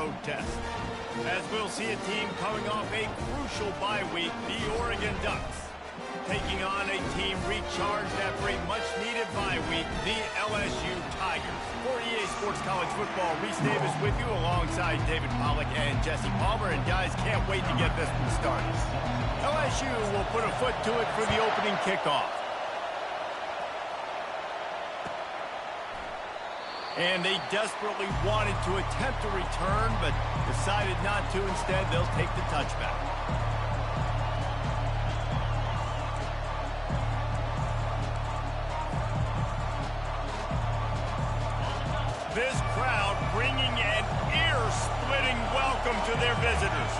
road test. As we'll see a team coming off a crucial bye week, the Oregon Ducks, taking on a team recharged after a much-needed bye week, the LSU Tigers. For EA Sports College Football, Reese Davis with you alongside David Pollack and Jesse Palmer. And guys, can't wait to get this one started. LSU will put a foot to it for the opening kickoff. And they desperately wanted to attempt a return, but decided not to. Instead, they'll take the touchback. This crowd bringing an ear-splitting welcome to their visitors.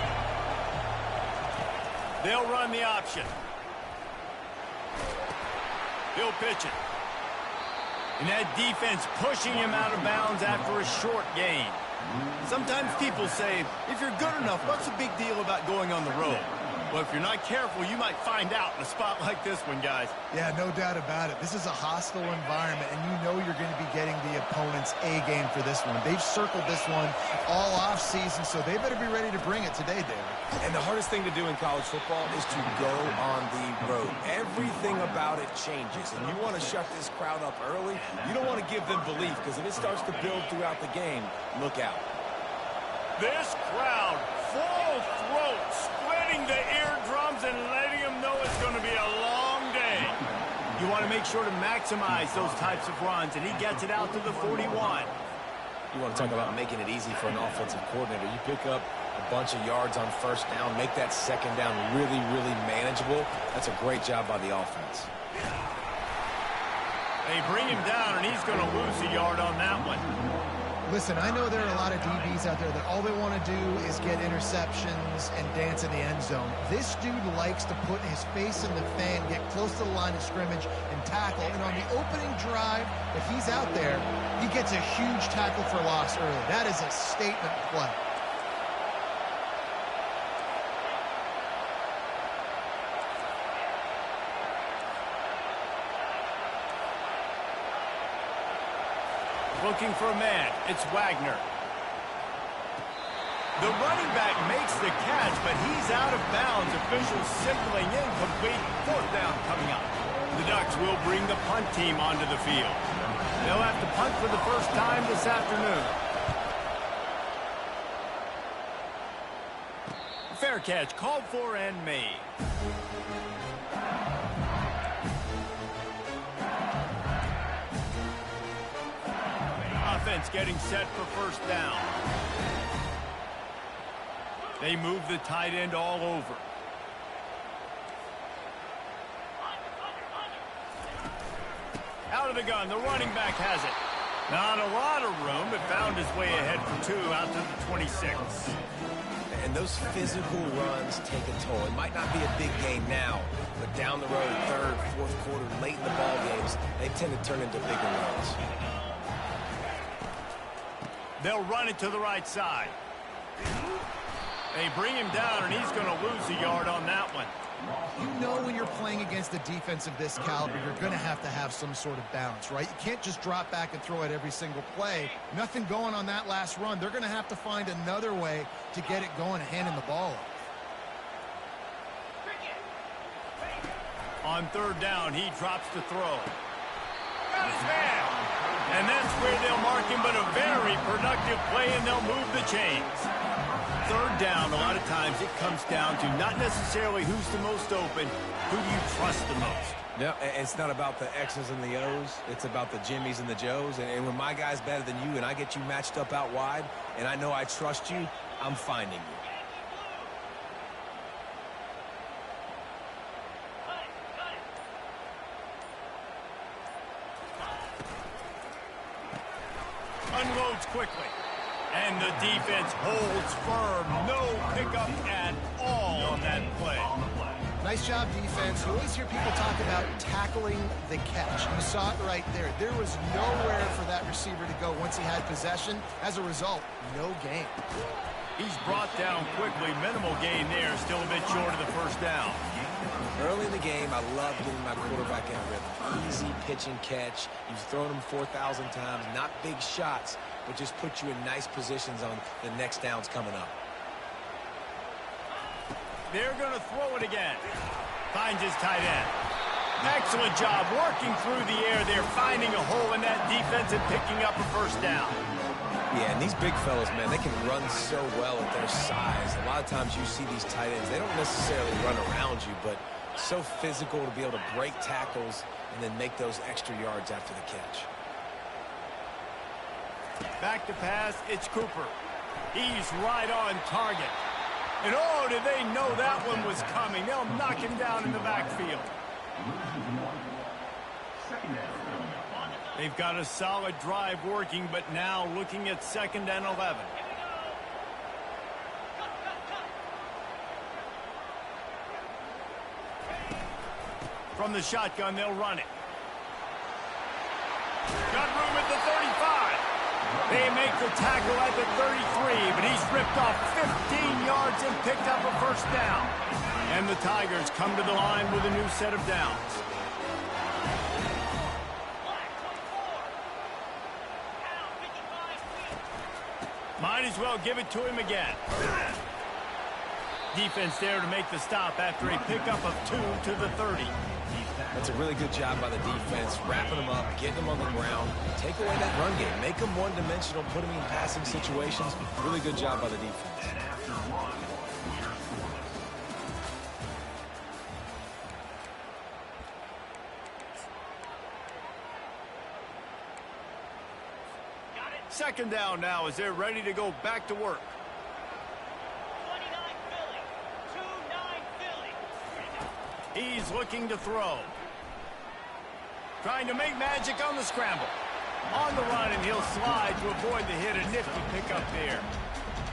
They'll run the option. He'll pitch it. And that defense pushing him out of bounds after a short gain. Sometimes people say, if you're good enough, what's the big deal about going on the road? Well, if you're not careful, you might find out in a spot like this one, guys. Yeah, no doubt about it. This is a hostile environment, and you know you're going to be getting the opponent's A-game for this one. They've circled this one all off-season, so they better be ready to bring it today, David. And the hardest thing to do in college football is to go on the road. Everything about it changes, and you want to shut this crowd up early. You don't want to give them belief, because if it starts to build throughout the game, look out. This crowd, full throat, splitting the eardrums and letting them know it's going to be a long day. You want to make sure to maximize those types of runs, and he gets it out to the 41. You want to talk about making it easy for an offensive coordinator. You pick up a bunch of yards on first down, make that second down really, really manageable. That's a great job by the offense. They bring him down, and he's going to lose a yard on that one. Listen, I know there are a lot of DBs out there that all they want to do is get interceptions and dance in the end zone. This dude likes to put his face in the fan, get close to the line of scrimmage, and tackle. And on the opening drive, if he's out there, he gets a huge tackle for loss early. That is a statement play. Looking for a man. It's Wagner. The running back makes the catch, but he's out of bounds. Officials signaling incomplete. Fourth down coming up. The Ducks will bring the punt team onto the field. They'll have to punt for the first time this afternoon. Fair catch called for and made. Offense getting set for first down. They move the tight end all over. Out of the gun, the running back has it. Not a lot of room, but found his way ahead for two out to the 26. And those physical runs take a toll. It might not be a big game now, but down the road, third, fourth quarter, late in the ball games, they tend to turn into bigger runs. They'll run it to the right side. They bring him down, and he's going to lose a yard on that one. You know when you're playing against a defense of this caliber, you're going to have some sort of balance, right? You can't just drop back and throw it every single play. Nothing going on that last run. They're going to have to find another way to get it going and handing the ball off. On third down, he drops to throw. Got his man. And that's where they'll mark him, but a very productive play, and they'll move the chains. Third down, a lot of times it comes down to not necessarily who's the most open, who do you trust the most? No, it's not about the X's and the O's. It's about the Jimmies and the Joes. And when my guy's better than you and I get you matched up out wide, and I know I trust you, I'm finding you. Unloads quickly. And the defense holds firm. No pickup at all on that play. Nice job, defense. You always hear people talk about tackling the catch. You saw it right there. There was nowhere for that receiver to go once he had possession. As a result, no gain. He's brought down quickly. Minimal gain there. Still a bit short of the first down. Early in the game, I love getting my quarterback in a rhythm. Easy pitch and catch. You've thrown him 4,000 times. Not big shots, but just put you in nice positions on the next downs coming up. They're going to throw it again. Finds his tight end. Excellent job working through the air there, finding a hole in that defense and picking up a first down. Yeah, and these big fellas, man, they can run so well at their size. A lot of times you see these tight ends, they don't necessarily run around you, but so physical to be able to break tackles and then make those extra yards after the catch. Back to pass, it's Cooper. He's right on target. And oh, did they know that one was coming. They'll knock him down in the backfield. They've got a solid drive working, but now looking at 2nd and 11. From the shotgun, they'll run it. Got room at the 35. They make the tackle at the 33, but he's ripped off 15 yards and picked up a first down. And the Tigers come to the line with a new set of downs. Might as well give it to him again. Defense there to make the stop after a pickup of 2 to the 30. That's a really good job by the defense, wrapping them up, getting them on the ground, take away that run game, make them one-dimensional, put them in passing situations. Really good job by the defense. Second down now as they're ready to go back to work. 29 Philly. 2-9 Philly. He's looking to throw. Trying to make magic on the scramble. On the run, and he'll slide to avoid the hit. A nifty pickup there.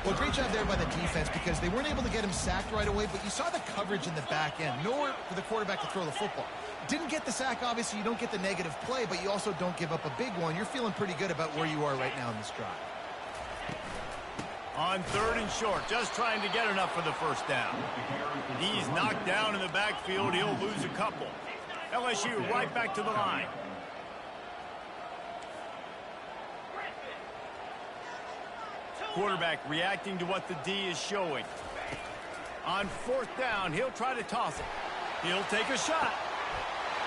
Well, great job there by the defense because they weren't able to get him sacked right away, but you saw the coverage in the back end. Nowhere for the quarterback to throw the football. Didn't get the sack, obviously. You don't get the negative play, but you also don't give up a big one. You're feeling pretty good about where you are right now in this drive. On 3rd and short, just trying to get enough for the first down. He's knocked down in the backfield. He'll lose a couple. LSU right back to the line. Quarterback reacting to what the D is showing. On 4th down, he'll try to toss it. He'll take a shot.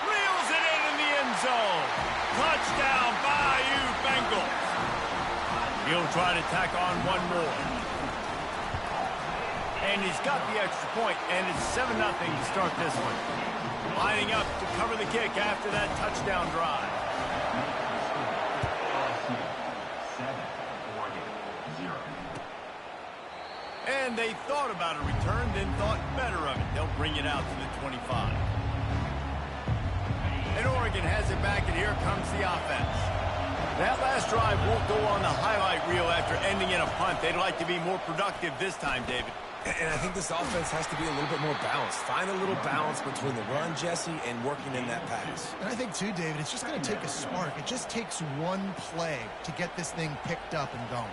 Reels it in the end zone. Touchdown, Bayou Bengals. He'll try to tack on one more. And he's got the extra point, and it's 7-0 to start this one. Lining up to cover the kick after that touchdown drive. And they thought about a return, then thought better of it. They'll bring it out to the 25. And Oregon has it back, and here comes the offense. That last drive won't go on the highlight reel after ending in a punt. They'd like to be more productive this time, David. And I think this offense has to be a little bit more balanced. Find a little balance between the run, Jesse, and working in that pass. And I think, too, David, it's just going to take a spark. It just takes one play to get this thing picked up and going.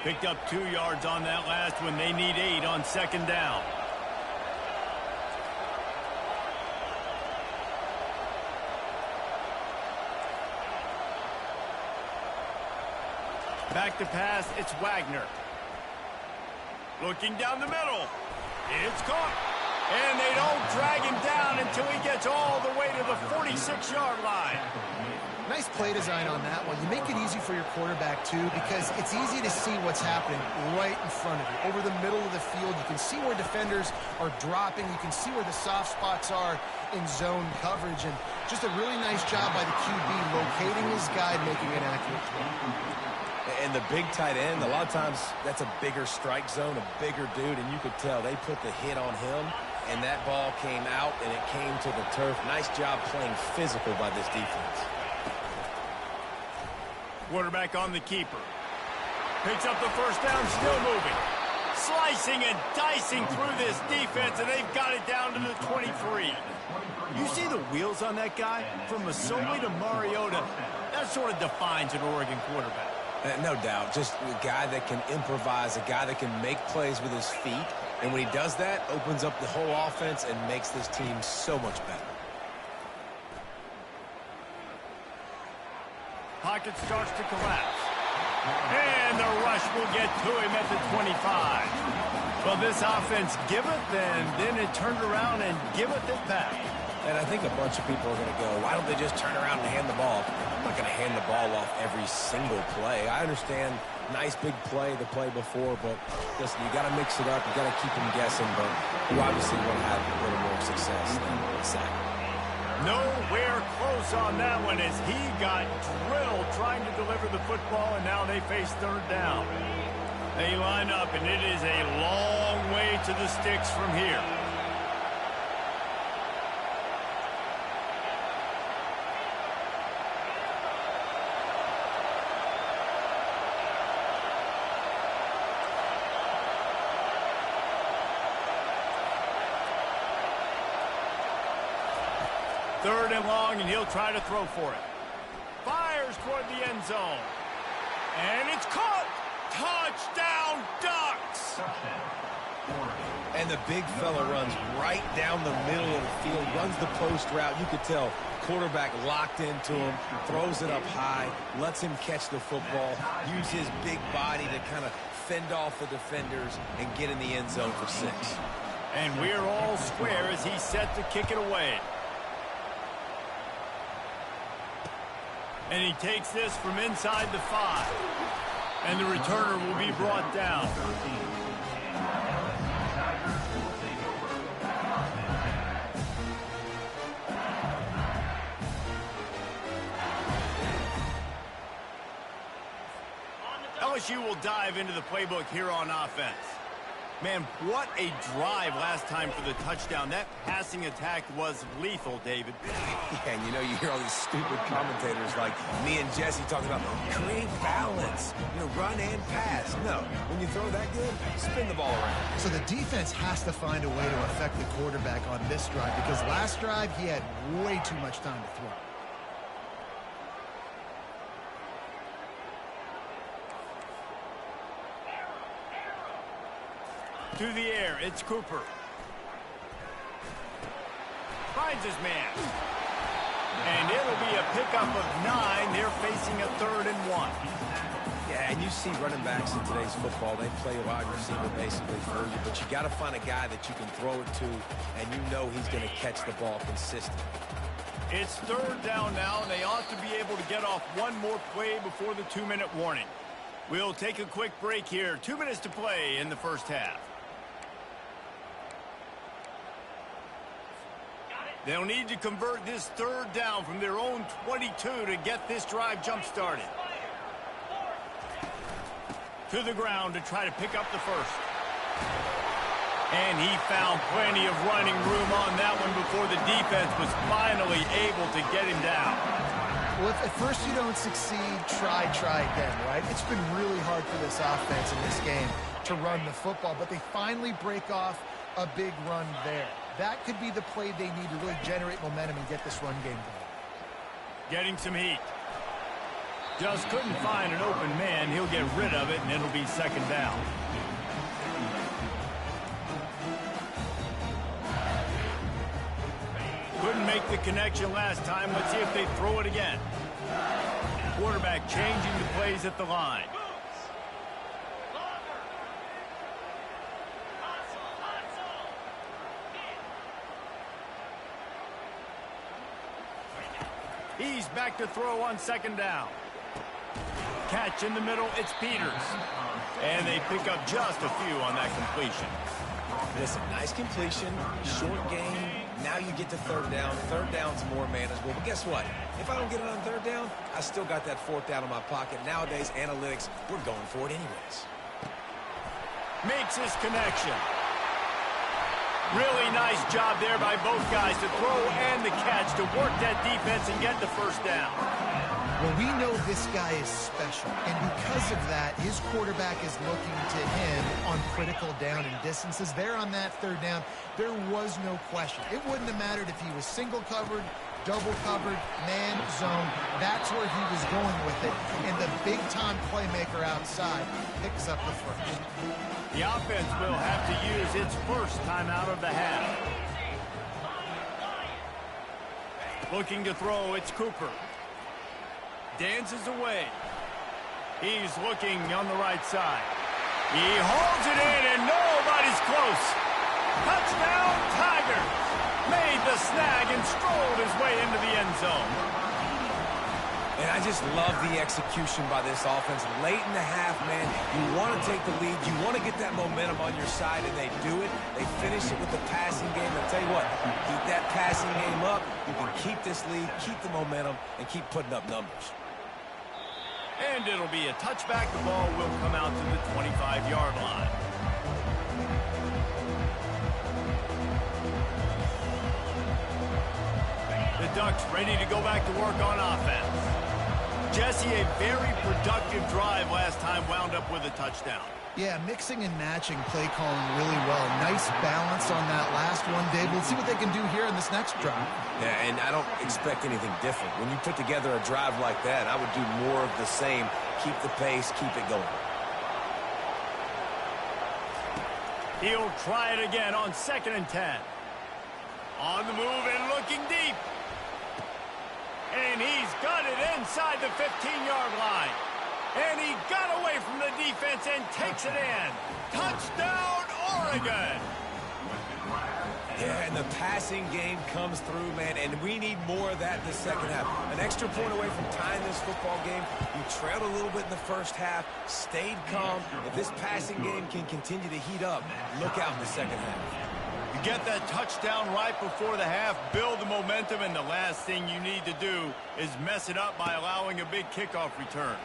Picked up 2 yards on that last one. They need 8 on 2nd down. Back to pass, it's Wagner. Looking down the middle. It's caught. And they don't drag him down until he gets all the way to the 46-yard line. Nice play design on that one. You make it easy for your quarterback, too, because it's easy to see what's happening right in front of you. Over the middle of the field, you can see where defenders are dropping. You can see where the soft spots are in zone coverage. And just a really nice job by the QB locating his guy, making an accurate throw. And the big tight end, a lot of times that's a bigger strike zone, a bigger dude, and you could tell they put the hit on him, and that ball came out, and it came to the turf. Nice job playing physical by this defense. Quarterback on the keeper. Picks up the first down, still moving. Slicing and dicing through this defense, and they've got it down to the 23. You see the wheels on that guy? From Masoli to Mariota, that sort of defines an Oregon quarterback. No doubt. Just a guy that can improvise, a guy that can make plays with his feet, And when he does that, opens up the whole offense and makes this team so much better. Pocket starts to collapse. And the rush will get to him at the 25. Well, this offense giveth, and then it turned around and giveth it back. And I think a bunch of people are going to go, why don't they just turn around and hand the ball? I'm not going to hand the ball off every single play. I understand nice big play, the play before, but listen, you got to mix it up. You got to keep them guessing, but you obviously want to have a little more success than a sack. Nowhere close on that one as he got drilled trying to deliver the football, and now they face third down. They line up, and it is a long way to the sticks from here. Third and long, and he'll try to throw for it. Fires toward the end zone. And it's caught! Touchdown, Ducks! And the big fella runs right down the middle of the field, runs the post route. You could tell quarterback locked into him, throws it up high, lets him catch the football, use his big body to kind of fend off the defenders and get in the end zone for 6. And we're all square as he's set to kick it away. And he takes this from inside the 5. And the returner will be brought down. LSU will dive into the playbook here on offense. Man, what a drive last time for the touchdown. That passing attack was lethal, David. Yeah, and you know, you hear all these stupid commentators like me and Jesse talking about create balance, run and pass. No, when you throw that good, spin the ball around. So the defense has to find a way to affect the quarterback on this drive because last drive he had way too much time to throw. To the air, it's Cooper. Finds his man. And it'll be a pickup of 9. They're facing a 3rd and 1. Yeah, and you see running backs in today's football, they play a wide receiver basically for you, but you got to find a guy that you can throw it to, and you know he's going to catch the ball consistently. It's 3rd down now, and they ought to be able to get off one more play before the 2-minute warning. We'll take a quick break here. 2 minutes to play in the first half. They'll need to convert this 3rd down from their own 22 to get this drive jump-started. To the ground to try to pick up the first. And he found plenty of running room on that one before the defense was finally able to get him down. Well, if at first you don't succeed, try again, right? It's been really hard for this offense in this game to run the football, but they finally break off a big run there. That could be the play they need to really generate momentum and get this run game going. Getting some heat. Just couldn't find an open man. He'll get rid of it, and it'll be 2nd down. Couldn't make the connection last time. Let's see if they throw it again. Quarterback changing the plays at the line. He's back to throw on 2nd down. Catch in the middle, it's Peters. And they pick up just a few on that completion. Listen, nice completion, short game. Now you get to 3rd down. 3rd down's more manageable. But guess what? If I don't get it on 3rd down, I still got that 4th down in my pocket. Nowadays, analytics, we're going for it anyways. Makes his connection. Really nice job there by both guys to throw and the catch to work that defense and get the 1st down. Well, we know this guy is special, and because of that, his quarterback is looking to him on critical down and distances. There on that 3rd down, there was no question. It wouldn't have mattered if he was single covered, double covered, man zone. That's where he was going with it. And the big-time playmaker outside picks up the first. The offense will have to use its first timeout of the half. Looking to throw, it's Cooper. Dances away. He's looking on the right side. He holds it in, and nobody's close. Touchdown, Tigers! Made the snag and strolled his way into the end zone. And I just love the execution by this offense. Late in the half, man, you want to take the lead. You want to get that momentum on your side, and they do it. They finish it with the passing game. I'll tell you what, keep that passing game up. You can keep this lead, keep the momentum, and keep putting up numbers. And it'll be a touchback. The ball will come out to the 25-yard line. The Ducks ready to go back to work on offense. Jesse, a very productive drive last time wound up with a touchdown. Yeah, mixing and matching play calling really well. Nice balance on that last one, Dave. We'll see what they can do here in this next drive. Yeah, and I don't expect anything different. When you put together a drive like that, I would do more of the same. Keep the pace, keep it going. He'll try it again on 2nd and 10. On the move and looking deep. And he's got it inside the 15-yard line. And he got away from the defense and takes it in. Touchdown, Oregon! Yeah, and the passing game comes through, man, and we need more of that in the second half. An extra point away from tying this football game. You trailed a little bit in the first half, stayed calm. If this passing game can continue to heat up, look out in the second half. You get that touchdown right before the half, build the momentum, and the last thing you need to do is mess it up by allowing a big kickoff return.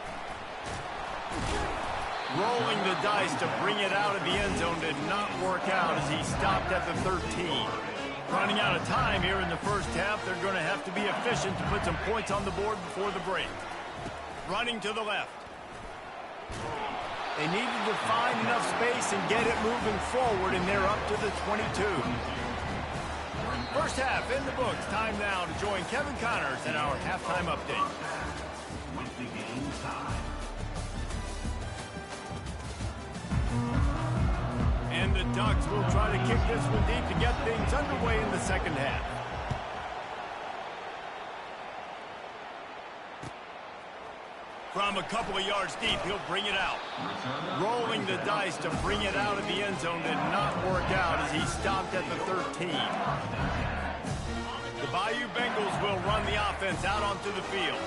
Rolling the dice to bring it out of the end zone did not work out as he stopped at the 13. Running out of time here in the first half, they're going to have to be efficient to put some points on the board before the break. Running to the left. They needed to find enough space and get it moving forward, and they're up to the 22. First half in the books. Time now to join Kevin Connors in our halftime update. And the Ducks will try to kick this one deep to get things underway in the second half. From a couple of yards deep, he'll bring it out. Rolling the dice to bring it out of the end zone did not work out as he stopped at the 13. The Bayou Bengals will run the offense out onto the field.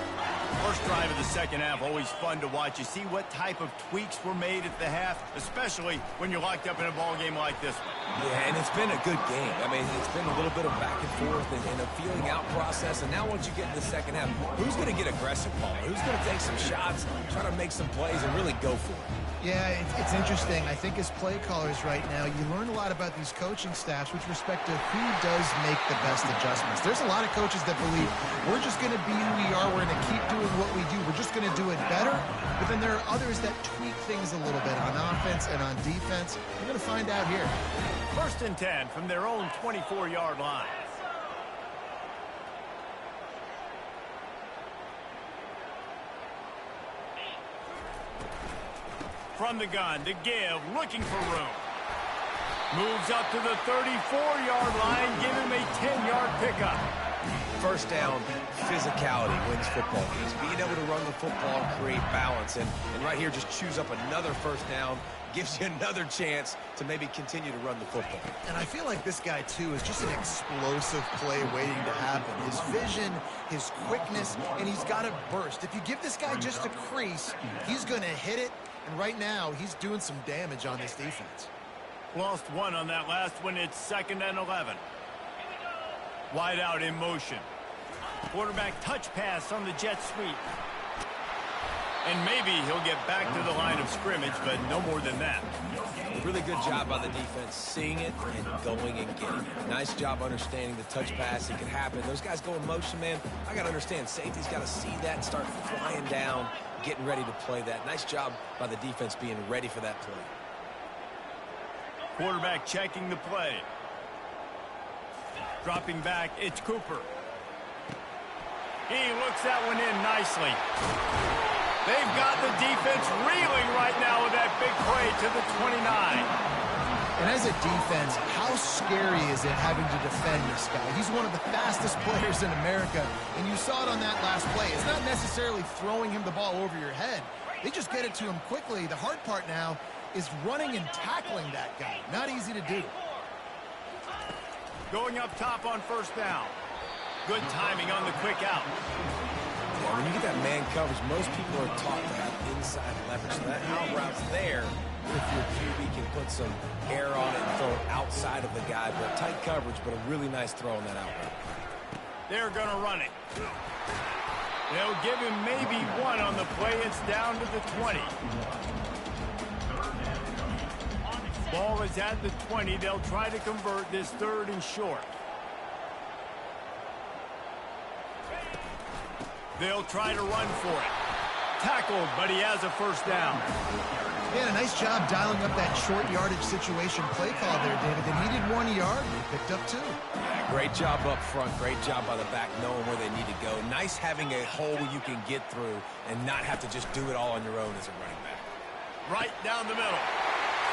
First drive of the second half, always fun to watch. You see what type of tweaks were made at the half, especially when you're locked up in a ball game like this one. Yeah, and it's been a good game. I mean, it's been a little bit of back and forth and a feeling out process. And now once you get in the second half, who's going to get aggressive, Paul? Who's going to take some shots, try to make some plays, and really go for it? Yeah, it's interesting. I think as play callers right now, you learn a lot about these coaching staffs with respect to who does make the best adjustments. There's a lot of coaches that believe we're just going to be who we are. We're going to keep doing what we do. We're just going to do it better. But then there are others that tweak things a little bit on offense and on defense. We're going to find out here. 1st and 10 from their own 24-yard line. From the gun to give, looking for room. Moves up to the 34-yard line, give him a 10-yard pickup. First down, physicality wins football games. Being able to run the football and create balance. And right here, just choose up another first down, gives you another chance to maybe continue to run the football. And I feel like this guy, too, is just an explosive play waiting to happen. His vision, his quickness, and he's got a burst. If you give this guy just a crease, he's going to hit it. And right now, he's doing some damage on this defense. Lost one on that last one. It's 2nd and 11. Wide out in motion. Quarterback touch pass on the jet sweep. And maybe he'll get back to the line of scrimmage, but no more than that. Really good job by the defense, seeing it and going and getting it. Nice job understanding the touch pass. It can happen. Those guys go in motion, man. I got to understand, safety's got to see that and start flying down, getting ready to play that. Nice job by the defense being ready for that play. Quarterback checking the play. Dropping back, it's Cooper. He looks that one in nicely. They've got the defense reeling right now with that big play to the 29. And as a defense, how scary is it having to defend this guy? He's one of the fastest players in America, and you saw it on that last play. It's not necessarily throwing him the ball over your head. They just get it to him quickly. The hard part now is running and tackling that guy. Not easy to do. Going up top on first down. Good timing on the quick out. Yeah, when you get that man coverage, most people are taught to have inside leverage. So that out route's there if your QB can put some air on it and throw it outside of the guy. But tight coverage, but a really nice throw on that out route. They're going to run it. They'll give him maybe one on the play. It's down to the 20. Ball is at the 20. They'll try to convert this third and short. They'll try to run for it. Tackled, but he has a first down. Yeah, a nice job dialing up that short yardage situation play call there, David. They needed 1 yard, and they picked up 2. Yeah, great job up front. Great job by the back knowing where they need to go. Nice having a hole you can get through and not have to just do it all on your own as a running back. Right down the middle.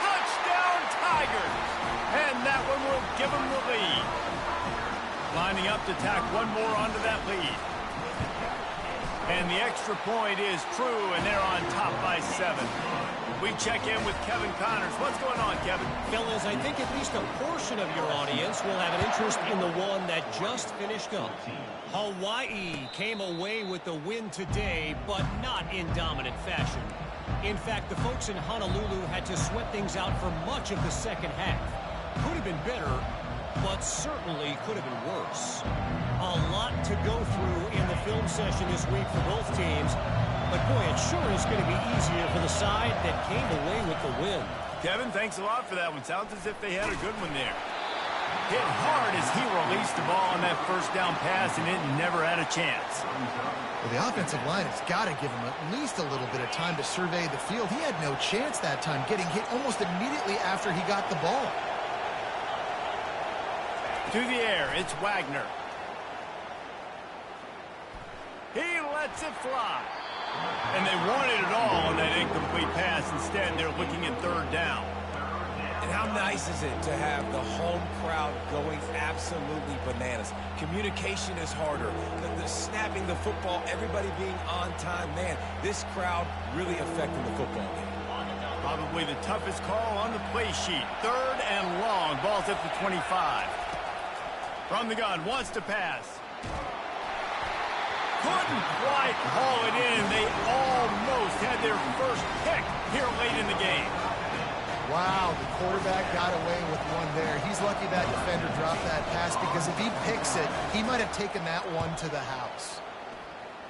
Touchdown, Tigers! And that one will give them the lead. Lining up to tack one more onto that lead. And the extra point is true, and they're on top by 7. We check in with Kevin Connors. What's going on, Kevin? Fellas, I think at least a portion of your audience will have an interest in the one that just finished up. Hawaii came away with the win today, but not in dominant fashion. In fact, the folks in Honolulu had to sweat things out for much of the second half. Could have been better, but certainly could have been worse. A lot to go through in the film session this week for both teams. But boy, it sure is going to be easier for the side that came away with the win. Kevin, thanks a lot for that one. Sounds as if they had a good one there. Hit hard as he released the ball on that first down pass, and it never had a chance. Well, the offensive line has got to give him at least a little bit of time to survey the field. He had no chance that time, getting hit almost immediately after he got the ball. To the air, it's Wagner. He lets it fly. And they wanted it all on that incomplete pass. Instead, they're looking at third down. And how nice is it to have the home crowd going absolutely bananas? Communication is harder. The snapping the football, everybody being on time. Man, this crowd really affecting the football game. Probably the toughest call on the play sheet. Third and long. Ball's at the 25. From the gun, wants to pass. Couldn't quite haul it in. They almost had their first pick here late in the game. Wow, the quarterback got away with one there. He's lucky that defender dropped that pass, because if he picks it, he might have taken that one to the house.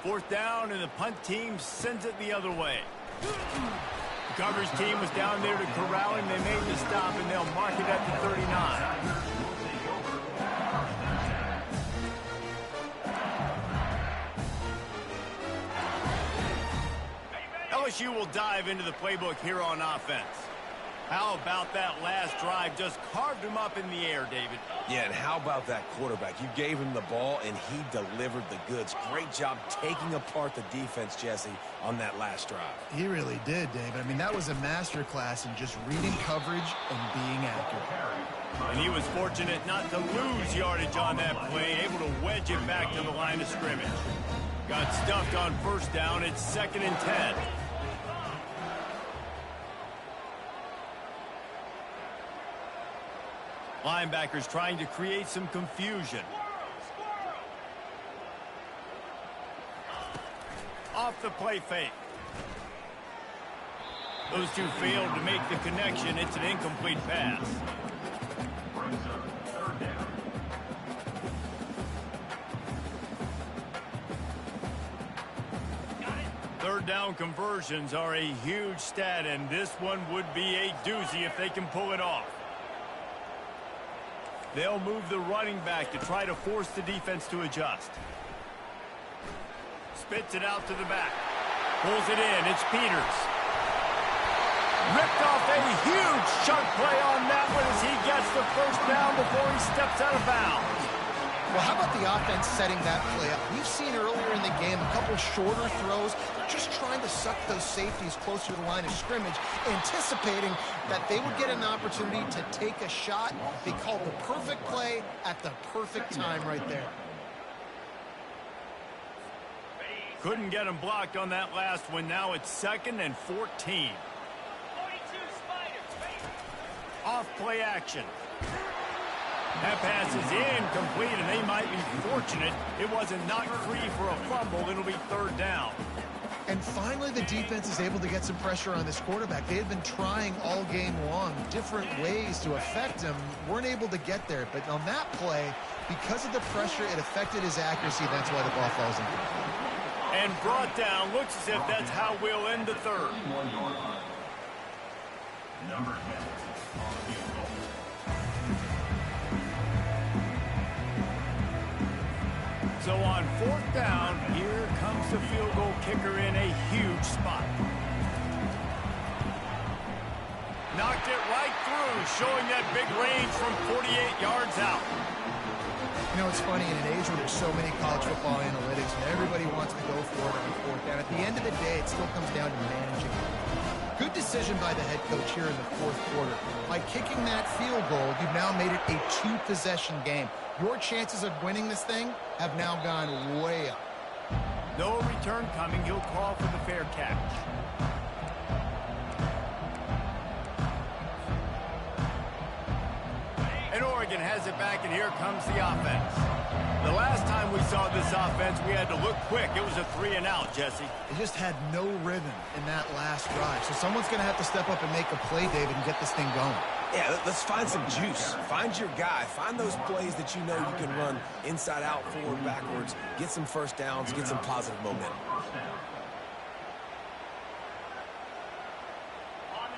Fourth down, and the punt team sends it the other way. The coverage team was down there to corral him. They made the stop, and they'll mark it at the 39. LSU will dive into the playbook here on offense. How about that last drive? Just carved him up in the air, David. Yeah, and how about that quarterback? You gave him the ball, and he delivered the goods. Great job taking apart the defense, Jesse, on that last drive. He really did, David. I mean, that was a masterclass in just reading coverage and being accurate. And he was fortunate not to lose yardage on that play, able to wedge it back to the line of scrimmage. Got stuffed on first down. It's 2nd and 10. Linebackers trying to create some confusion. Off the play fake. Those two failed to make the connection. It's an incomplete pass. Third down conversions are a huge stat, and this one would be a doozy if they can pull it off. They'll move the running back to try to force the defense to adjust. Spits it out to the back. Pulls it in. It's Peters. Ripped off a huge chunk play on that one as he gets the first down before he steps out of bounds. Well, how about the offense setting that play up? We've seen earlier in the game a couple shorter throws. They're just trying to suck those safeties closer to the line of scrimmage, anticipating that they would get an opportunity to take a shot. They called the perfect play at the perfect time right there. Couldn't get him blocked on that last one. Now it's 2nd and 14. 42 Spiders. Off play action. That pass is incomplete, and they might be fortunate it wasn't knocked free for a fumble. It'll be 3rd down. And finally, the defense is able to get some pressure on this quarterback. They had been trying all game long different ways to affect him. Weren't able to get there. But on that play, because of the pressure, it affected his accuracy. That's why the ball falls in. And brought down. Looks as if that's how we'll end the 3rd. Number 10 on field goal. So on 4th down, here comes the field goal kicker in a huge spot. Knocked it right through, showing that big range from 48 yards out. You know, it's funny, in an age where there's so many college football analytics and everybody wants to go for it on 4th down, at the end of the day, it still comes down to managing. Good decision by the head coach here in the 4th quarter. By kicking that field goal, you've now made it a 2-possession game. Your chances of winning this thing have now gone way up. No return coming. He'll call for the fair catch. And Oregon has it back, and here comes the offense. The last time we saw this offense, we had to look quick. It was a 3-and-out, Jesse. They just had no rhythm in that last drive. So someone's going to have to step up and make a play, David, and get this thing going. Yeah, let's find some juice. Find your guy. Find those plays that you know you can run inside out, forward, backwards. Get some first downs. Get some positive momentum.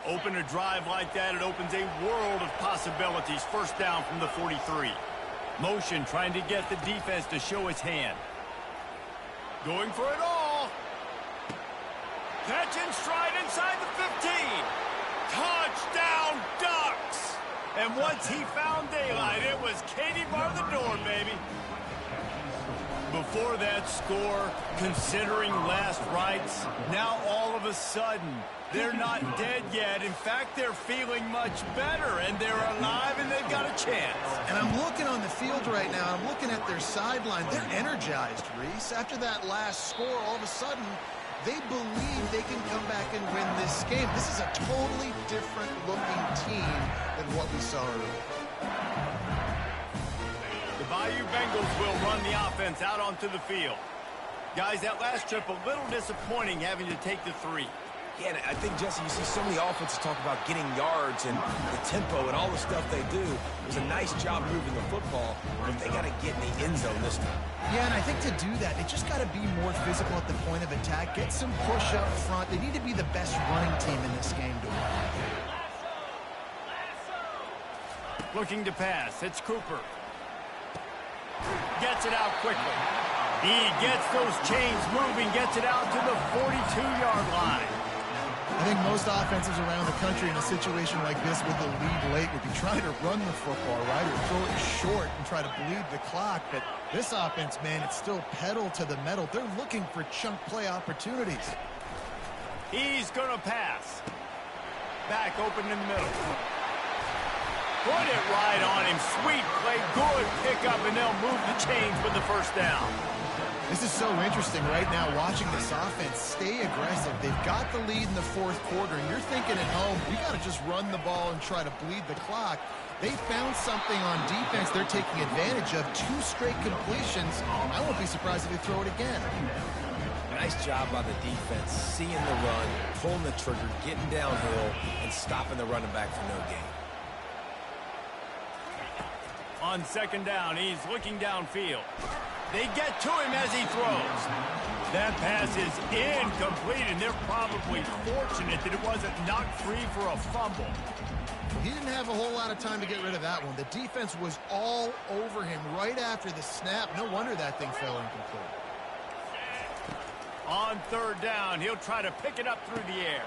Open a drive like that, it opens a world of possibilities. 1st down from the 43. Motion trying to get the defense to show his hand. Going for it all. Catch and stride inside the 15. Touchdown, Ducks! And once he found daylight, it was Katie bar the door, baby. Before that score, considering last rites, now all of a sudden, they're not dead yet. In fact, they're feeling much better, and they're alive, and they've got a chance. And I'm looking on the field right now. I'm looking at their sideline. They're energized, Reese. After that last score, all of a sudden, they believe they can come back and win this game. This is a totally different-looking team than what we saw earlier. The Bayou Bengals will run the offense out onto the field. Guys, that last trip, a little disappointing having to take the 3. Yeah, and I think, Jesse, you see so many offenses talk about getting yards and the tempo and all the stuff they do. It was a nice job moving the football, but they got to get in the end zone this time. Yeah, and I think to do that, they just got to be more physical at the point of attack, get some push up front. They need to be the best running team in this game to win. Looking to pass. It's Cooper. Gets it out quickly. He gets those chains moving, gets it out to the 42-yard line. I think most offenses around the country in a situation like this with the lead late would be trying to run the football, right, or throw it short and try to bleed the clock. But this offense, man, it's still pedal to the metal. They're looking for chunk play opportunities. He's going to pass. Back open in the middle. Put it right on him. Sweet play, good pickup, and they'll move the chains with the 1st down. This is so interesting right now, watching this offense stay aggressive. They've got the lead in the 4th quarter, and you're thinking at home, we got to just run the ball and try to bleed the clock. They found something on defense they're taking advantage of. 2 straight completions. I won't be surprised if they throw it again. Nice job by the defense, seeing the run, pulling the trigger, getting downhill, and stopping the running back for no gain. On 2nd down, he's looking downfield. They get to him as he throws. That pass is incomplete, and they're probably fortunate that it wasn't knocked free for a fumble. He didn't have a whole lot of time to get rid of that one. The defense was all over him right after the snap. No wonder that thing fell incomplete. On 3rd down, he'll try to pick it up through the air.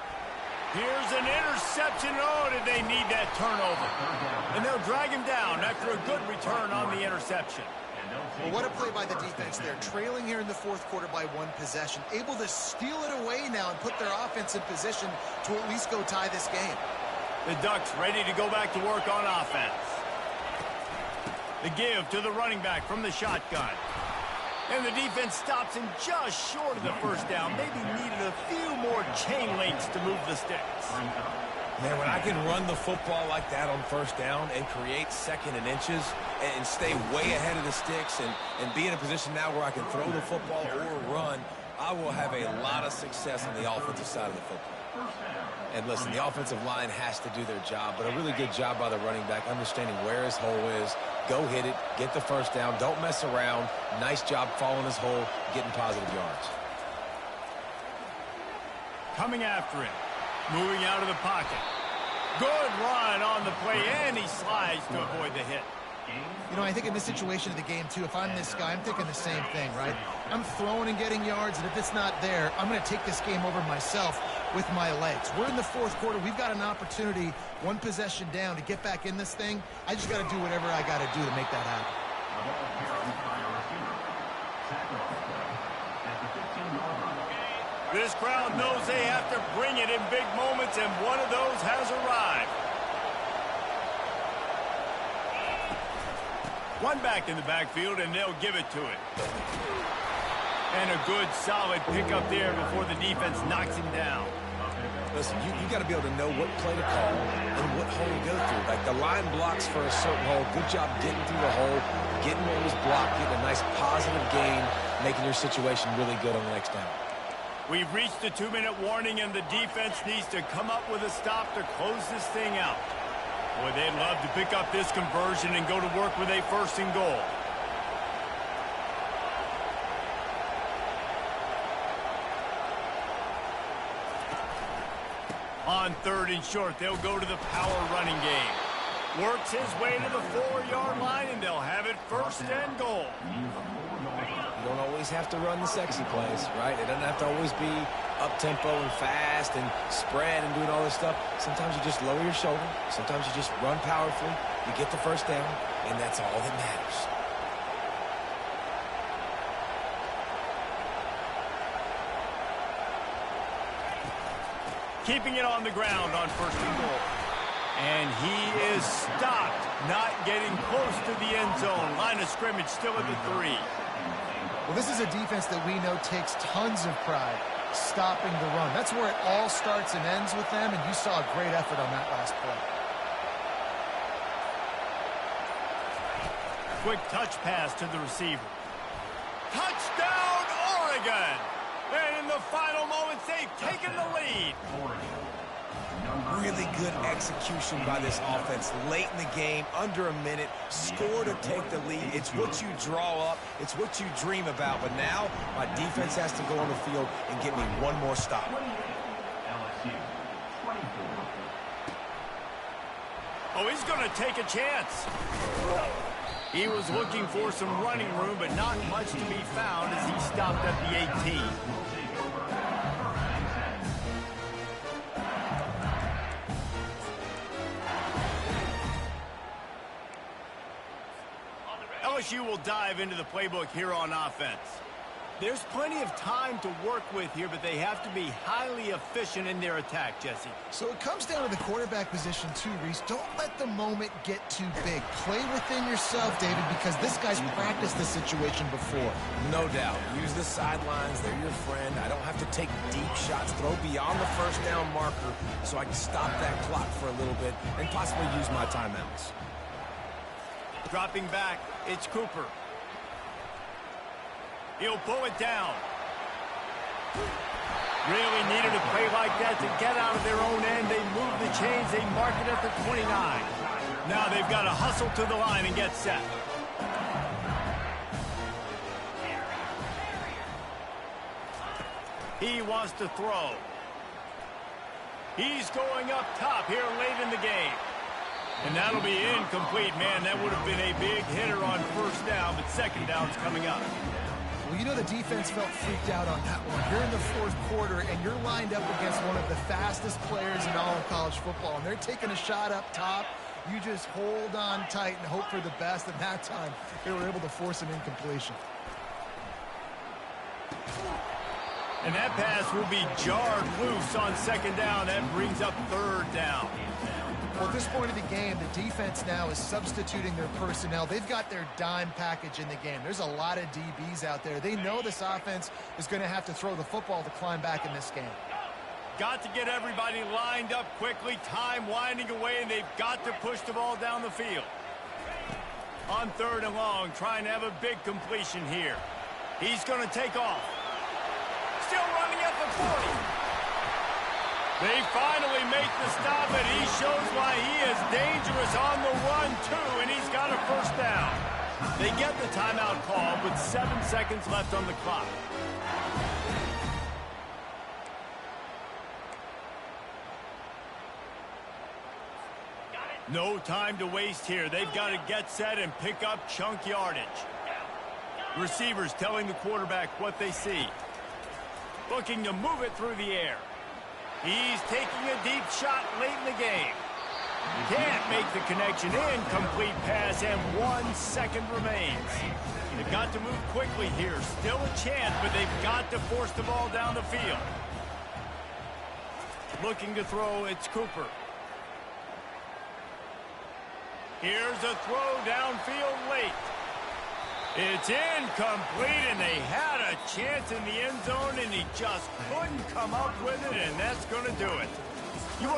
Here's an interception. Oh, did they need that turnover? And they'll drag him down after a good return on the interception. Well, what a play by the defense there. Trailing here in the fourth quarter by 1 possession. Able to steal it away now and put their offense in position to at least go tie this game. The Ducks ready to go back to work on offense. The give to the running back from the shotgun. And the defense stops him just short of the first down. Maybe needed a few more chain links to move the sticks. Man, when I can run the football like that on first down and create second and inches and stay way ahead of the sticks and be in a position now where I can throw the football or run, I will have a lot of success on the offensive side of the football. And listen, the offensive line has to do their job, but a really good job by the running back, understanding where his hole is. Go hit it, get the first down, don't mess around. Nice job following his hole, getting positive yards. Coming after him. Moving out of the pocket. Good run on the play, and he slides to avoid the hit. You know, I think in this situation of the game, too, if I'm this guy, I'm thinking the same thing, right? I'm throwing and getting yards, and if it's not there, I'm going to take this game over myself with my legs. We're in the fourth quarter. We've got an opportunity, 1 possession down, to get back in this thing. I just got to do whatever I got to do to make that happen. This crowd knows they have to bring it in big moments, and one of those has arrived. One back in the backfield, and they'll give it to it. And a good, solid pickup there before the defense knocks him down. Listen, you got to be able to know what play to call and what hole to go through. Like the line blocks for a certain hole. Good job getting through the hole, getting what was blocked, getting a nice positive gain, making your situation really good on the next down. We've reached the 2-minute warning, and the defense needs to come up with a stop to close this thing out. Boy, they'd love to pick up this conversion and go to work with a 1st and goal. On 3rd and short, they'll go to the power running game. Works his way to the 4-yard line, and they'll have it 1st and goal. You don't always have to run the sexy plays, right? It doesn't have to always be up-tempo and fast and spread and doing all this stuff. Sometimes you just lower your shoulder. Sometimes you just run powerfully. You get the first down, and that's all that matters. Keeping it on the ground on 1st and goal. And he is stopped, not getting close to the end zone. Line of scrimmage still at the 3. Well, this is a defense that we know takes tons of pride stopping the run. That's where it all starts and ends with them, and you saw a great effort on that last play. Quick touch pass to the receiver. Touchdown, Oregon! And in the final moments, they've taken the lead. Really good execution by this offense late in the game, under a minute, score to take the lead. It's what you draw up. It's what you dream about. But now my defense has to go on the field and get me one more stop. Oh, he's going to take a chance. He was looking for some running room, but not much to be found as he stopped at the 18. LSU will dive into the playbook here on offense. There's plenty of time to work with here, but they have to be highly efficient in their attack, Jesse. So it comes down to the quarterback position too, Reese. Don't let the moment get too big. Play within yourself, David, because this guy's practiced this situation before. No doubt. Use the sidelines. They're your friend. I don't have to take deep shots. Throw beyond the first down marker so I can stop that clock for a little bit and possibly use my timeouts. Dropping back, it's Cooper. He'll pull it down. Really needed a play like that to get out of their own end. They move the chains. They mark it at the 29. Now they've got to hustle to the line and get set. He wants to throw. He's going up top here late in the game. And that'll be incomplete, man. That would have been a big hitter on 1st down, but 2nd down's coming up. Well, you know the defense felt freaked out on that one. You're in the 4th quarter, and you're lined up against one of the fastest players in all of college football, and they're taking a shot up top. You just hold on tight and hope for the best, and that time they were able to force an incompletion. And that pass will be jarred loose on second down. That brings up third down. Well, at this point of the game, the defense now is substituting their personnel. They've got their dime package in the game. There's a lot of DBs out there. They know this offense is going to have to throw the football to climb back in this game. Got to get everybody lined up quickly. Time winding away, and they've got to push the ball down the field. On third and long, trying to have a big completion here. He's going to take off. Still running at the 40. They finally make the stop, and he shows why he is dangerous on the run, too, and he's got a first down. They get the timeout call with 7 seconds left on the clock. No time to waste here. They've got to get set and pick up chunk yardage. Receivers telling the quarterback what they see. Looking to move it through the air. He's taking a deep shot late in the game. Can't make the connection. Incomplete pass, and 1 second remains. They've got to move quickly here. Still a chance, but they've got to force the ball down the field. Looking to throw, it's Cooper. Here's a throw downfield late. It's incomplete, and they had a chance in the end zone, and he just couldn't come up with it, and that's going to do it.